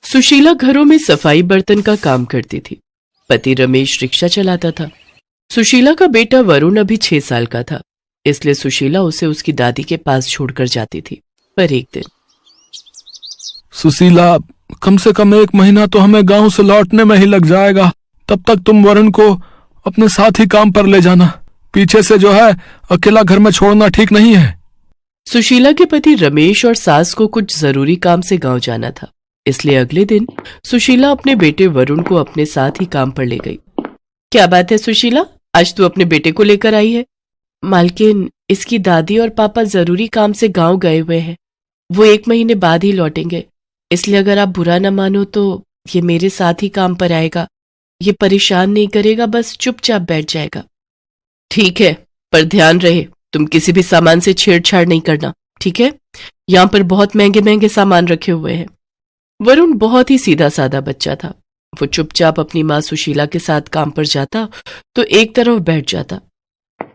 सुशीला घरों में सफाई बर्तन का काम करती थी। पति रमेश रिक्शा चलाता था। सुशीला का बेटा वरुण अभी 6 साल का था, इसलिए सुशीला उसे उसकी दादी के पास छोड़कर जाती थी। पर एक दिन, सुशीला, कम से कम 1 महीना तो हमें गांव से लौटने में ही लग जाएगा। तब तक तुम वरुण को अपने साथ ही काम पर ले जाना। पीछे से जो है अकेला घर में छोड़ना ठीक नहीं है। सुशीला के पति रमेश और सास को कुछ जरूरी काम से गांव जाना था, इसलिए अगले दिन सुशीला अपने बेटे वरुण को अपने साथ ही काम पर ले गई। क्या बात है सुशीला, आज तू अपने बेटे को लेकर आई है? मालकिन, इसकी दादी और पापा जरूरी काम से गांव गए हुए हैं। वो 1 महीने बाद ही लौटेंगे, इसलिए अगर आप बुरा न मानो तो ये मेरे साथ ही काम पर आएगा। ये परेशान नहीं करेगा, बस चुपचाप बैठ जाएगा। ठीक है, पर ध्यान रहे तुम किसी भी सामान से छेड़छाड़ नहीं करना, ठीक है? यहाँ पर बहुत महंगे महंगे सामान रखे हुए हैं। वरुण बहुत ही सीधा साधा बच्चा था। वो चुपचाप अपनी माँ सुशीला के साथ काम पर जाता तो एक तरफ बैठ जाता।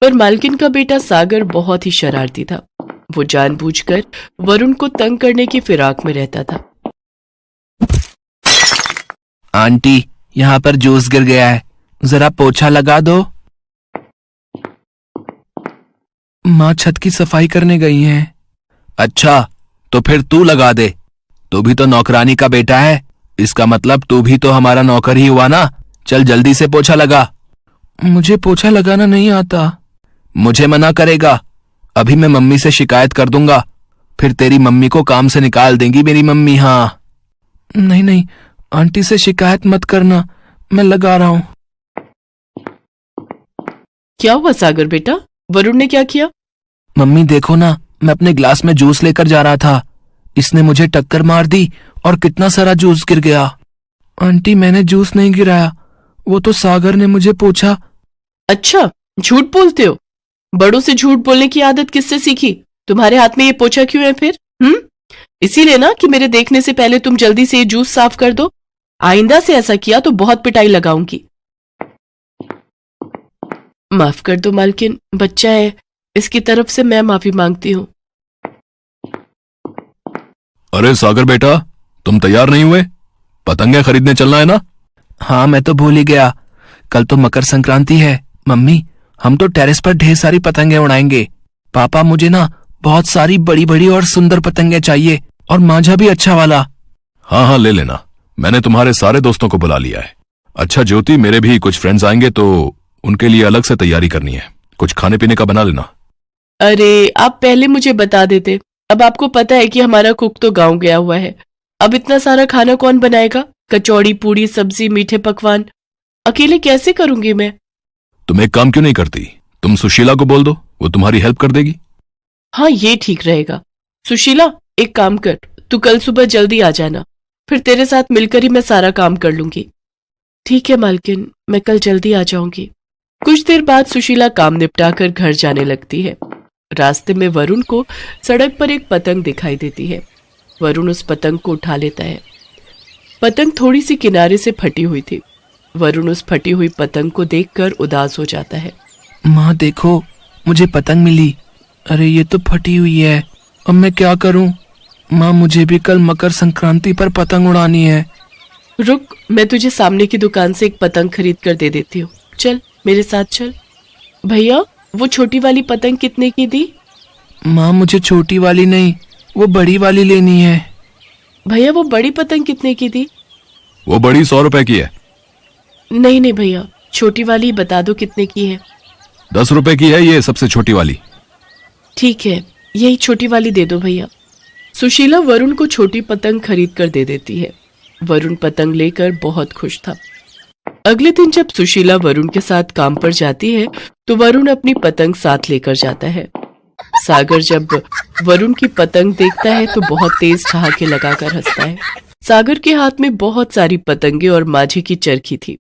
पर मालकिन का बेटा सागर बहुत ही शरारती था। वो जानबूझकर वरुण को तंग करने की फिराक में रहता था। आंटी, यहाँ पर जूस गिर गया है, जरा पोछा लगा दो। माँ छत की सफाई करने गई हैं। अच्छा, तो फिर तू लगा दे। तू भी तो नौकरानी का बेटा है, इसका मतलब तू भी तो हमारा नौकर ही हुआ ना। चल जल्दी से पोछा लगा। मुझे पोछा लगाना नहीं आता। मुझे मना करेगा? अभी मैं मम्मी से शिकायत कर दूंगा, फिर तेरी मम्मी को काम से निकाल देंगी मेरी मम्मी। हाँ नहीं नहीं, आंटी से शिकायत मत करना, मैं लगा रहा हूं। क्या हुआ सागर बेटा, वरुण ने क्या किया? मम्मी देखो ना, मैं अपने ग्लास में जूस लेकर जा रहा था, इसने मुझे टक्कर मार दी और कितना सारा जूस गिर गया। आंटी, मैंने जूस नहीं गिराया, वो तो सागर ने मुझे पूछा। अच्छा, झूठ बोलते हो? बड़ों से झूठ बोलने की आदत किससे सीखी? तुम्हारे हाथ में ये पोछा क्यों है फिर? इसीलिए ना कि मेरे देखने से पहले तुम जल्दी से ये जूस साफ कर दो। आइंदा से ऐसा किया तो बहुत पिटाई लगाऊंगी। माफ कर दो मालकिन, बच्चा है, इसकी तरफ से मैं माफी मांगती हूँ। अरे सागर बेटा, तुम तैयार नहीं हुए? पतंगे खरीदने चलना है ना? हाँ, मैं तो भूल ही गया, कल तो मकर संक्रांति है। मम्मी, हम तो टेरेस पर ढेर सारी पतंगे उड़ाएंगे। पापा, मुझे ना बहुत सारी बड़ी बड़ी और सुंदर पतंगे चाहिए, और मांझा भी अच्छा वाला। हाँ हाँ, ले लेना, मैंने तुम्हारे सारे दोस्तों को बुला लिया है। अच्छा ज्योति, मेरे भी कुछ फ्रेंड्स आएंगे तो उनके लिए अलग से तैयारी करनी है, कुछ खाने पीने का बना लेना। अरे, आप पहले मुझे बता देते। अब आपको पता है कि हमारा कुक तो गांव गया हुआ है, अब इतना सारा खाना कौन बनाएगा? कचौड़ी, पूड़ी, सब्जी, मीठे पकवान अकेले कैसे करूंगी मैं? तुम एक काम क्यों नहीं करती, तुम सुशीला को बोल दो, वो तुम्हारी हेल्प कर देगी। हाँ, ये ठीक रहेगा। सुशीला, एक काम कर, तू कल सुबह जल्दी आ जाना, फिर तेरे साथ मिलकर ही मैं सारा काम कर लूंगी। ठीक है मालकिन, मैं कल जल्दी आ जाऊंगी। कुछ देर बाद सुशीला काम निपटाकर घर जाने लगती है। रास्ते में वरुण को सड़क पर एक पतंग दिखाई देती है। वरुण उस पतंग को उठा लेता है। पतंग थोड़ी सी किनारे से फटी हुई थी। वरुण उस फटी हुई पतंग को देखकर उदास हो जाता है। माँ देखो, मुझे पतंग मिली। अरे ये तो फटी हुई है, अब मैं क्या करूं? माँ, मुझे भी कल मकर संक्रांति पर पतंग उड़ानी है। रुक, मैं तुझे सामने की दुकान से एक पतंग खरीद कर दे देती हूँ, चल मेरे साथ चल। भैया, वो छोटी वाली पतंग कितने की दी? माँ, मुझे छोटी वाली नहीं, वो बड़ी वाली लेनी है। भैया, वो बड़ी पतंग कितने की दी? वो बड़ी 100 रुपए की है। नहीं नहीं भैया, छोटी वाली बता दो कितने की है। 10 रुपए की है ये सबसे छोटी वाली। ठीक है, यही छोटी वाली दे दो भैया। सुशीला वरुण को छोटी पतंग खरीद कर दे देती है। वरुण पतंग लेकर बहुत खुश था। अगले दिन जब सुशीला वरुण के साथ काम पर जाती है तो वरुण अपनी पतंग साथ लेकर जाता है। सागर जब वरुण की पतंग देखता है तो बहुत तेज ठहाके लगाकर हंसता है। सागर के हाथ में बहुत सारी पतंगे और माझे की चरखी थी।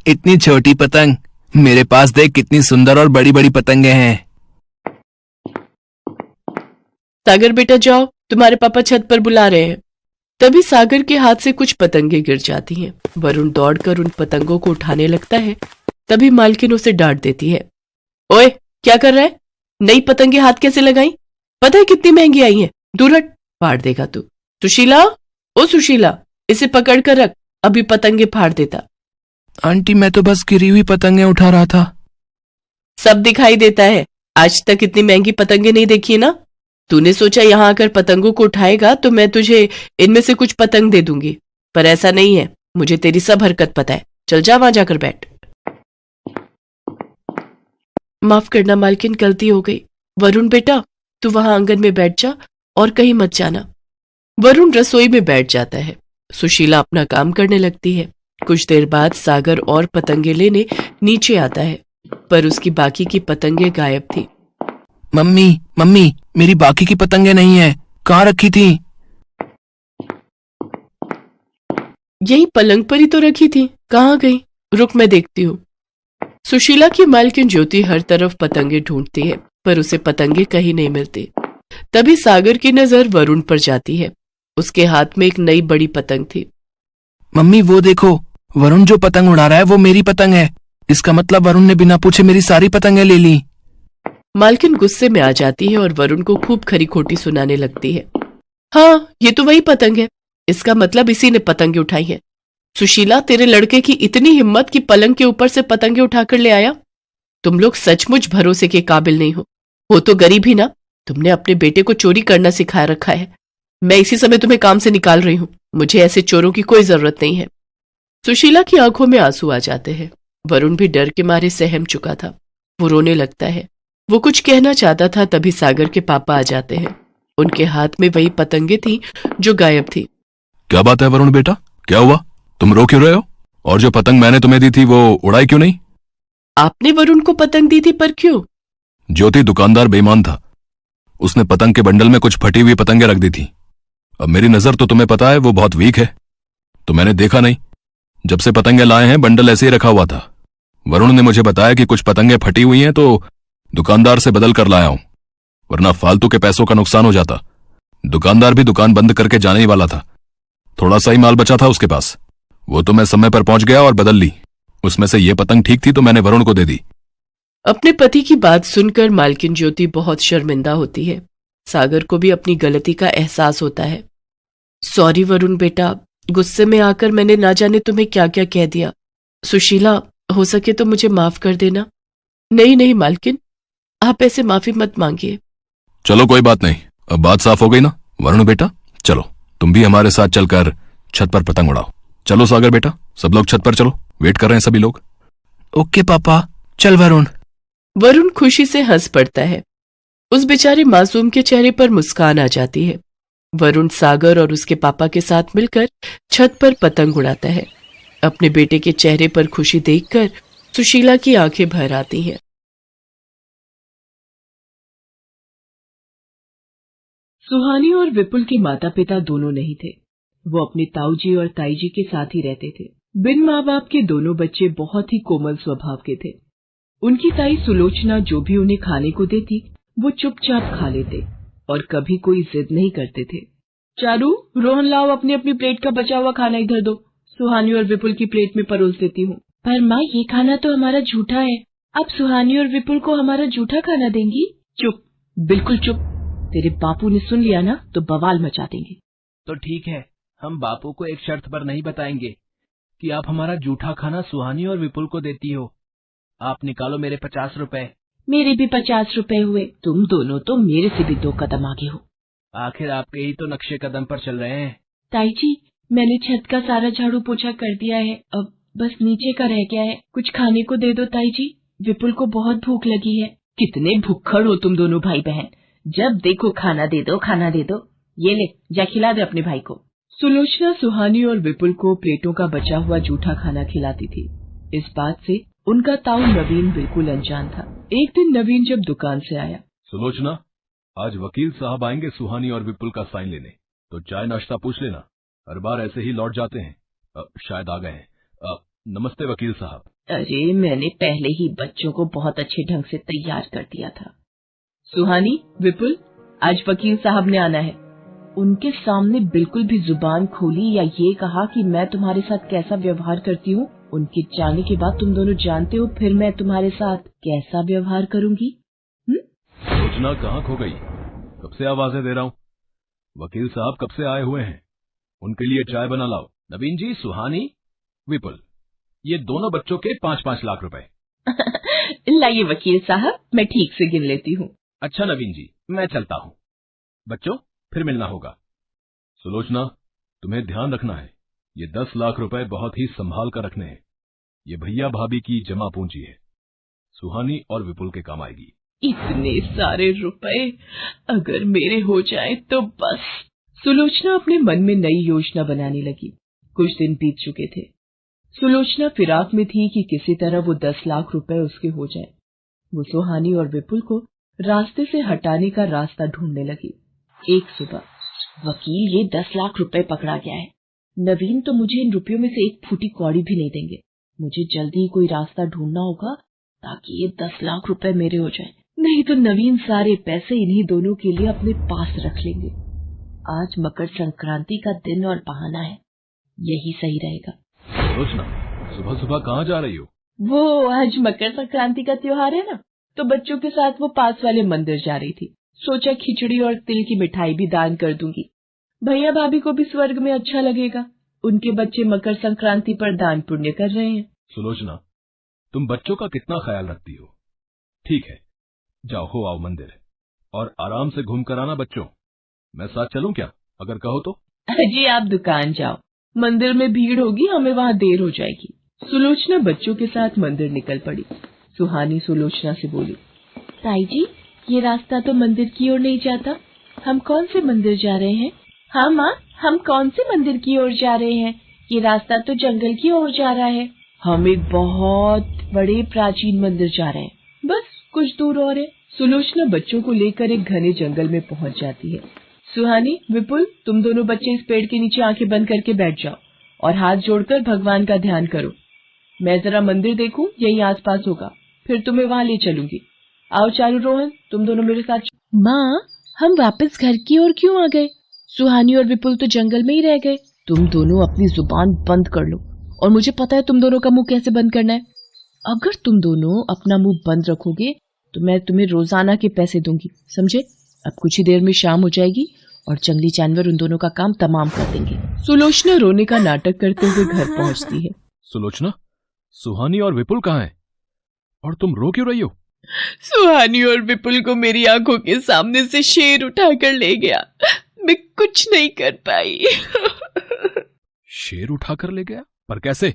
इतनी छोटी पतंग, मेरे पास देख कितनी सुंदर और बड़ी बड़ी पतंगे हैं। सागर बेटा जाओ, तुम्हारे पापा छत पर बुला रहे हैं। तभी सागर के हाथ से कुछ पतंगे गिर जाती हैं। वरुण दौड़कर उन पतंगों को उठाने लगता है। तभी मालकिन उसे डांट देती है। ओए, क्या कर रहा है? नई पतंगे हाथ कैसे लगाई? पता है कितनी महंगी आई है? दूर हट, फाड़ देगा तू। सुशीला, ओ सुशीला, इसे पकड़ कर रख, अभी पतंगे फाड़ देता। आंटी मैं तो बस गिरी हुई पतंगे उठा रहा था। सब दिखाई देता है, आज तक इतनी महंगी पतंगे नहीं देखी ना। तूने सोचा यहाँ आकर पतंगों को उठाएगा तो मैं तुझे इनमें से कुछ पतंग दे दूंगी, पर ऐसा नहीं है। मुझे तेरी सब हरकत पता है। चल जा वहां जाकर बैठ। माफ करना मालकिन, गलती हो गई। वरुण बेटा, तू वहां आंगन में बैठ जा और कहीं मत जाना। वरुण रसोई में बैठ जाता है। सुशीला अपना काम करने लगती है। कुछ देर बाद सागर और पतंगे लेने नीचे आता है, पर उसकी बाकी की पतंगे गायब थी। मम्मी मम्मी, मेरी बाकी की पतंगे नहीं है, कहाँ रखी थी? यही पलंग पर ही तो रखी थी, कहाँ गई? रुक मैं देखती हूँ। सुशीला की मालकिन ज्योति हर तरफ पतंगे ढूंढती है, पर उसे पतंगे कहीं नहीं मिलती। तभी सागर की नजर वरुण पर जाती है। उसके हाथ में एक नई बड़ी पतंग थी। मम्मी वो देखो, वरुण जो पतंग उड़ा रहा है वो मेरी पतंग है। इसका मतलब वरुण ने बिना पूछे मेरी सारी पतंगें ले ली। मालकिन गुस्से में आ जाती है और वरुण को खूब खरी खोटी सुनाने लगती है। हाँ, ये तो वही पतंग है। इसका मतलब इसी ने पतंगे उठाई है। सुशीला, तेरे लड़के की इतनी हिम्मत कि पलंग के ऊपर से पतंगे उठाकर ले आया। तुम लोग सचमुच भरोसे के काबिल नहीं हो तो गरीब ही ना। तुमने अपने बेटे को चोरी करना सिखा रखा है। मैं इसी समय तुम्हें काम से निकाल रही हूं। मुझे ऐसे चोरों की कोई जरूरत नहीं है। सुशीला की आंखों में आंसू आ जाते हैं। वरुण भी डर के मारे सहम चुका था। वो रोने लगता है। वो कुछ कहना चाहता था, तभी सागर के पापा आ जाते हैं। उनके हाथ में वही पतंगे थी जो गायब थी। क्या बात है वरुण बेटा, क्या हुआ? तुम रो क्यों रहे हो? और जो पतंग मैंने तुम्हें दी थी वो उड़ाई क्यों नहीं? आपने वरुण को पतंग दी थी, पर क्यों? ज्योति दुकानदार बेईमान था। उसने पतंग के बंडल में कुछ फटी हुई पतंगे रख दी थी। अब मेरी नजर तो तुम्हें पता है वो बहुत वीक है, तो मैंने देखा नहीं। जब से पतंगे लाए हैं बंडल ऐसे ही रखा हुआ था। वरुण ने मुझे बताया कि कुछ पतंगे फटी हुई हैं तो दुकानदार से बदल कर लाया हूं, वरना फालतू के पैसों का नुकसान हो जाता। दुकानदार भी दुकान बंद करके जाने ही वाला था। थोड़ा सा ही माल बचा था उसके पास, वो तो मैं समय पर पहुंच गया और बदल ली। उसमें से ये पतंग ठीक थी तो मैंने वरुण को दे दी। अपने पति की बात सुनकर मालकिन ज्योति बहुत शर्मिंदा होती है। सागर को भी अपनी गलती का एहसास होता है। सॉरी वरुण बेटा, गुस्से में आकर मैंने ना जाने तुम्हें क्या क्या कह दिया। सुशीला, हो सके तो मुझे माफ कर देना। नहीं नहीं मालकिन, आप ऐसे माफी मत मांगिए। चलो कोई बात नहीं, अब बात साफ हो गई ना। वरुण बेटा चलो, तुम भी हमारे साथ चलकर छत पर पतंग उड़ाओ। चलो सागर बेटा, सब लोग छत पर चलो, वेट कर रहे हैं सभी लोग। ओके पापा, चल वरुण। वरुण खुशी से हंस पड़ता है। उस बेचारे मासूम के चेहरे पर मुस्कान आ जाती है। वरुण सागर और उसके पापा के साथ मिलकर छत पर पतंग उड़ाता है। अपने बेटे के चेहरे पर खुशी देखकर सुशीला की आंखें भर आती हैं। सुहानी और विपुल के माता पिता दोनों नहीं थे। वो अपने ताऊजी और ताईजी के साथ ही रहते थे। बिन माँ बाप के दोनों बच्चे बहुत ही कोमल स्वभाव के थे। उनकी ताई सुलोचना जो भी उन्हें खाने को देती वो चुपचाप खा लेते और कभी कोई जिद नहीं करते थे। चारू, रोहन लाओ, अपनी अपनी प्लेट का बचा हुआ खाना इधर दो। सुहानी और विपुल की प्लेट में परोस देती हूँ। पर माँ, ये खाना तो हमारा झूठा है। आप सुहानी और विपुल को हमारा झूठा खाना देंगी? चुप, बिल्कुल चुप। तेरे बापू ने सुन लिया ना तो बवाल मचा देंगे। तो ठीक है, हम बापू को एक शर्त पर नहीं बताएंगे कि आप हमारा जूठा खाना सुहानी और विपुल को देती हो। आप निकालो मेरे 50 रुपए। मेरे भी 50 रुपए हुए। तुम दोनों तो मेरे से भी 2 कदम आगे हो। आखिर आपके ही तो नक्शे कदम पर चल रहे हैं। ताई जी, मैंने छत का सारा झाड़ू पोछा कर दिया है, अब बस नीचे का रह गया है। कुछ खाने को दे दो ताई जी, विपुल को बहुत भूख लगी है। कितने भुक्खड़ हो तुम दोनों भाई बहन, जब देखो खाना दे दो खाना दे दो। ये ले, जा खिला दे अपने भाई को। सुलोचना सुहानी और विपुल को प्लेटों का बचा हुआ जूठा खाना खिलाती थी। इस बात से उनका ताऊ नवीन बिल्कुल अनजान था। एक दिन नवीन जब दुकान से आया। सुलोचना, आज वकील साहब आएंगे सुहानी और विपुल का साइन लेने, तो चाय नाश्ता पूछ लेना। हर बार ऐसे ही लौट जाते हैं। शायद आ गए हैं। नमस्ते वकील साहब। अरे, मैंने पहले ही बच्चों को बहुत अच्छे ढंग से तैयार कर दिया था। सुहानी, विपुल, आज वकील साहब ने आना है। उनके सामने बिल्कुल भी जुबान खोली या ये कहा कि मैं तुम्हारे साथ कैसा व्यवहार करती हूँ, उनके जाने के बाद तुम दोनों जानते हो फिर मैं तुम्हारे साथ कैसा व्यवहार करूंगी। सुलोचना कहाँ खो गई? कब से आवाजें दे रहा हूँ। वकील साहब कब से आए हुए हैं, उनके लिए चाय बना लाओ। नवीन जी, सुहानी, विपुल, ये दोनों बच्चों के 5-5 लाख रुपए। लाइए वकील साहब, मैं ठीक से गिन लेती हूँ। अच्छा नवीन जी, मैं चलता हूँ। बच्चों, फिर मिलना होगा। सुलोचना, तुम्हें ध्यान रखना है, ये 10 लाख रुपए बहुत ही संभाल कर रखने हैं। ये भैया भाभी की जमा पूंजी है, सुहानी और विपुल के काम आएगी। इतने सारे रुपए अगर मेरे हो जाए तो बस। सुलोचना अपने मन में नई योजना बनाने लगी। कुछ दिन बीत चुके थे। सुलोचना फिराक में थी कि किसी तरह वो 10 लाख रुपए उसके हो जाए। वो सुहानी और विपुल को रास्ते से हटाने का रास्ता ढूंढने लगी। एक सुबह वकील, ये 10 लाख रुपए पकड़ा गया है। नवीन तो मुझे इन रुपयों में से एक फूटी कौड़ी भी नहीं देंगे। मुझे जल्दी ही कोई रास्ता ढूंढना होगा ताकि ये 10 लाख रुपए मेरे हो जाएं। नहीं तो नवीन सारे पैसे इन्हीं दोनों के लिए अपने पास रख लेंगे। आज मकर संक्रांति का दिन और बहाना है, यही सही रहेगा। सुलोचना, सुबह सुबह कहाँ जा रही हो? वो आज मकर संक्रांति का त्योहार है ना, तो बच्चों के साथ वो पास वाले मंदिर जा रही थी। सोचा खिचड़ी और तिल की मिठाई भी दान कर दूंगी। भैया भाभी को भी स्वर्ग में अच्छा लगेगा, उनके बच्चे मकर संक्रांति पर दान पुण्य कर रहे हैं। सुलोचना, तुम बच्चों का कितना ख्याल रखती हो। ठीक है, जाओ हो आओ मंदिर, और आराम से घूम कर आना। बच्चों, मैं साथ चलूं क्या, अगर कहो तो? जी आप दुकान जाओ, मंदिर में भीड़ होगी, हमें वहाँ देर हो जाएगी। सुलोचना बच्चों के साथ मंदिर निकल पड़ी। सुहानी सुलोचना से बोली, ताई जी, ये रास्ता तो मंदिर की ओर नहीं जाता, हम कौन से मंदिर जा रहे हैं? हाँ माँ, हम कौन से मंदिर की ओर जा रहे हैं? ये रास्ता तो जंगल की ओर जा रहा है। हम एक बहुत बड़े प्राचीन मंदिर जा रहे हैं, बस कुछ दूर और है। सुलोचना बच्चों को लेकर एक घने जंगल में पहुंच जाती है। सुहानी, विपुल, तुम दोनों बच्चे इस पेड़ के नीचे आंखें बंद करके बैठ जाओ और हाथ जोड़कर भगवान का ध्यान करो। मैं जरा मंदिर देखूं, यही आसपास होगा, फिर तुम्हें वहाँ ले चलूंगी। आओ चारू, रोहन, तुम दोनों मेरे साथ। माँ, हम वापस घर की ओर क्यों आ गए? सुहानी और विपुल तो जंगल में ही रह गए। तुम दोनों अपनी जुबान बंद कर लो, और मुझे पता है तुम दोनों का मुंह कैसे बंद करना है। अगर तुम दोनों अपना मुंह बंद रखोगे तो मैं तुम्हें रोजाना के पैसे दूंगी, समझे? अब कुछ ही देर में शाम हो जाएगी और जंगली जानवर उन दोनों का काम तमाम कर देंगे। सुलोचना रोने का नाटक करते हुए घर पहुंचती है। सुलोचना, सुहानी और विपुल कहाँ हैं? और तुम रो क्यों रही हो? सुहानी और विपुल को मेरी आंखों के सामने से शेर उठाकर ले गया, मैं कुछ नहीं कर पाई। शेर उठाकर ले गया? पर कैसे?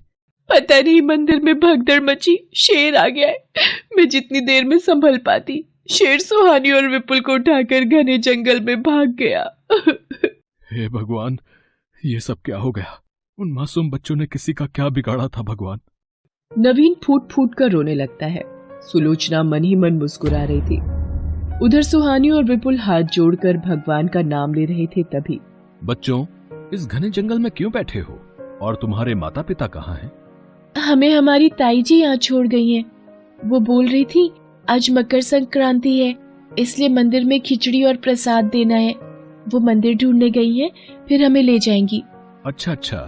पता नहीं, मंदिर में भगदड़ मची, शेर आ गया है। मैं जितनी देर में संभल पाती, शेर सुहानी और विपुल को उठाकर घने जंगल में भाग गया। हे भगवान, ये सब क्या हो गया? उन मासूम बच्चों ने किसी का क्या बिगाड़ा था भगवान? नवीन फूट फूट कर रोने लगता है। सुलोचना मन ही मन मुस्कुरा रही थी। उधर सुहानी और विपुल हाथ जोड़कर भगवान का नाम ले रहे थे। तभी, बच्चों, इस घने जंगल में क्यों बैठे हो? और तुम्हारे माता पिता कहाँ हैं? हमें हमारी ताई जी यहाँ छोड़ गई हैं। वो बोल रही थी आज मकर संक्रांति है, इसलिए मंदिर में खिचड़ी और प्रसाद देना है। वो मंदिर ढूंढने गई हैं, फिर हमें ले जाएंगी। अच्छा अच्छा,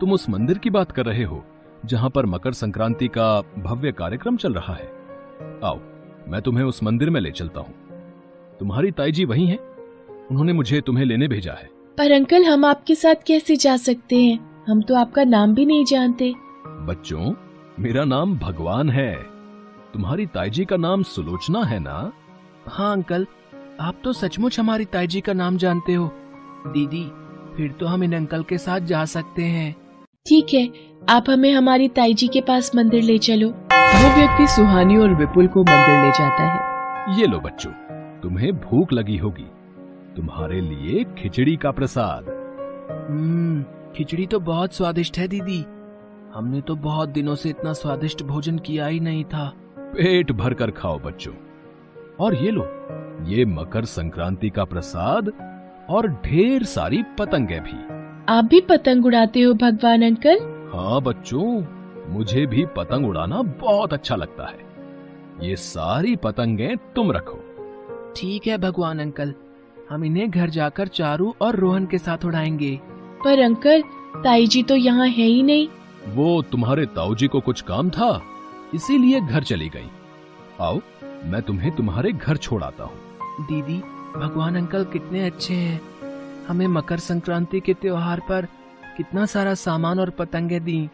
तुम उस मंदिर की बात कर रहे हो जहाँ पर मकर संक्रांति का भव्य कार्यक्रम चल रहा है। आओ, मैं तुम्हें उस मंदिर में ले चलता हूँ। तुम्हारी ताई जी वही हैं, उन्होंने मुझे तुम्हें लेने भेजा है। पर अंकल, हम आपके साथ कैसे जा सकते हैं? हम तो आपका नाम भी नहीं जानते। बच्चों, मेरा नाम भगवान है। तुम्हारी ताई जी का नाम सुलोचना है ना? हाँ अंकल, आप तो सचमुच हमारी ताई जी का नाम जानते हो। दीदी, फिर तो हम इन अंकल के साथ जा सकते हैं। ठीक है, आप हमें हमारी ताई जी के पास मंदिर ले चलो। वो व्यक्ति सुहानी और विपुल को मंदिर ले जाता है। ये लो बच्चों, तुम्हें भूख लगी होगी, तुम्हारे लिए खिचड़ी का प्रसाद। खिचड़ी तो बहुत स्वादिष्ट है दीदी। हमने तो बहुत दिनों से इतना स्वादिष्ट भोजन किया ही नहीं था। पेट भर कर खाओ बच्चों। और ये लो, ये मकर संक्रांति का प्रसाद और ढेर सारी पतंगे भी। आप भी पतंग उड़ाते हो भगवान अंकल? हाँ बच्चों, मुझे भी पतंग उड़ाना बहुत अच्छा लगता है। ये सारी पतंगे तुम रखो। ठीक है भगवान अंकल, हम इन्हें घर जाकर चारू और रोहन के साथ उड़ाएंगे। पर अंकल, ताई जी तो यहाँ है ही नहीं। वो तुम्हारे ताऊ जी को कुछ काम था, इसीलिए घर चली गई। आओ, मैं तुम्हें तुम्हारे घर छोड़ आता हूँ। दीदी, भगवान अंकल कितने अच्छे हैं, हमें मकर संक्रांति के त्योहार पर कितना सारा सामान और पतंगे दी।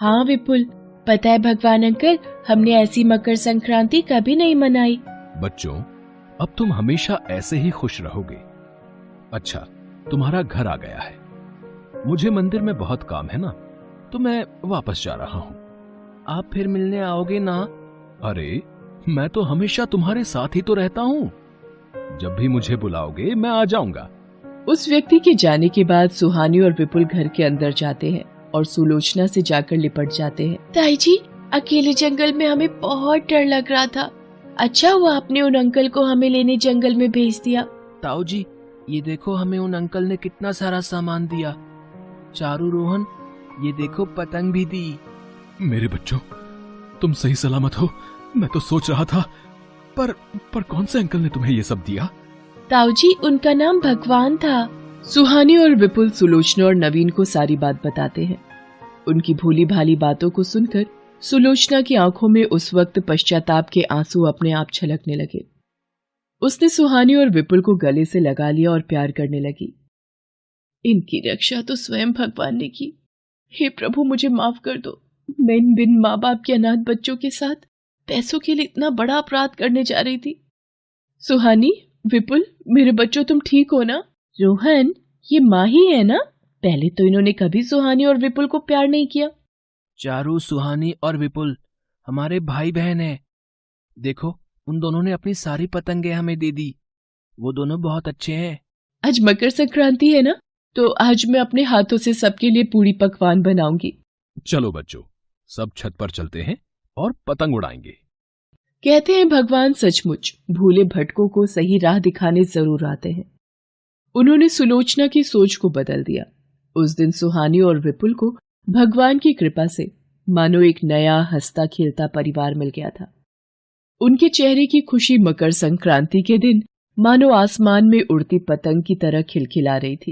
हाँ विपुल, पता है भगवान अंकल, हमने ऐसी मकर संक्रांति कभी नहीं मनाई। बच्चों, अब तुम हमेशा ऐसे ही खुश रहोगे। अच्छा, तुम्हारा घर आ गया है। मुझे मंदिर में बहुत काम है ना, तो मैं वापस जा रहा हूं। आप फिर मिलने आओगे ना? अरे, मैं तो हमेशा तुम्हारे साथ ही तो रहता हूं। जब भी मुझे बुलाओगे मैं आ जाऊंगा। उस व्यक्ति के जाने के बाद सुहानी और विपुल घर के अंदर जाते हैं और सुलोचना से जाकर लिपट जाते हैं। ताई जी, अकेले जंगल में हमें बहुत डर लग रहा था। अच्छा हुआ आपने उन अंकल को हमें लेने जंगल में भेज दिया। ताऊ जी, ये देखो हमें उन अंकल ने कितना सारा सामान दिया। चारू, रोहन, ये देखो पतंग भी दी। मेरे बच्चों, तुम सही सलामत हो। मैं तो सोच रहा था, पर कौन से अंकल ने तुम्हें ये सब दिया? ताऊ जी, उनका नाम भगवान था। सुहानी और विपुल सुलोचना और नवीन को सारी बात बताते हैं। उनकी भोली भाली बातों को सुनकर सुलोचना की आंखों में उस वक्त पश्चाताप के आंसू अपने आप छलकने लगे। उसने सुहानी और विपुल को गले से लगा लिया और प्यार करने लगी। इनकी रक्षा तो स्वयं भगवान ने की। हे प्रभु, मुझे माफ कर दो। मैं इन बिन माँ बाप के अनाथ बच्चों के साथ पैसों के लिए इतना बड़ा अपराध करने जा रही थी। सुहानी, विपुल, मेरे बच्चों, तुम ठीक हो ना? रोहन, ये माँ ही है ना? पहले तो इन्होंने कभी सुहानी और विपुल को प्यार नहीं किया। चारू, सुहानी और विपुल हमारे भाई बहन हैं। देखो, उन दोनों ने अपनी सारी पतंगे हमें दे दी। वो दोनों बहुत अच्छे हैं। आज मकर संक्रांति है ना, तो आज मैं अपने हाथों से सबके लिए पूरी पकवान बनाऊंगी। चलो बच्चों, सब छत पर चलते हैं और पतंग उड़ाएंगे। कहते हैं भगवान सचमुच भूले भटकों को सही राह दिखाने जरूर आते हैं। उन्होंने सुलोचना की सोच को बदल दिया। उस दिन सुहानी और विपुल को भगवान की कृपा से मानो एक नया हंसता खेलता परिवार मिल गया था। उनके चेहरे की खुशी मकर संक्रांति के दिन मानो आसमान में उड़ती पतंग की तरह खिलखिला रही थी।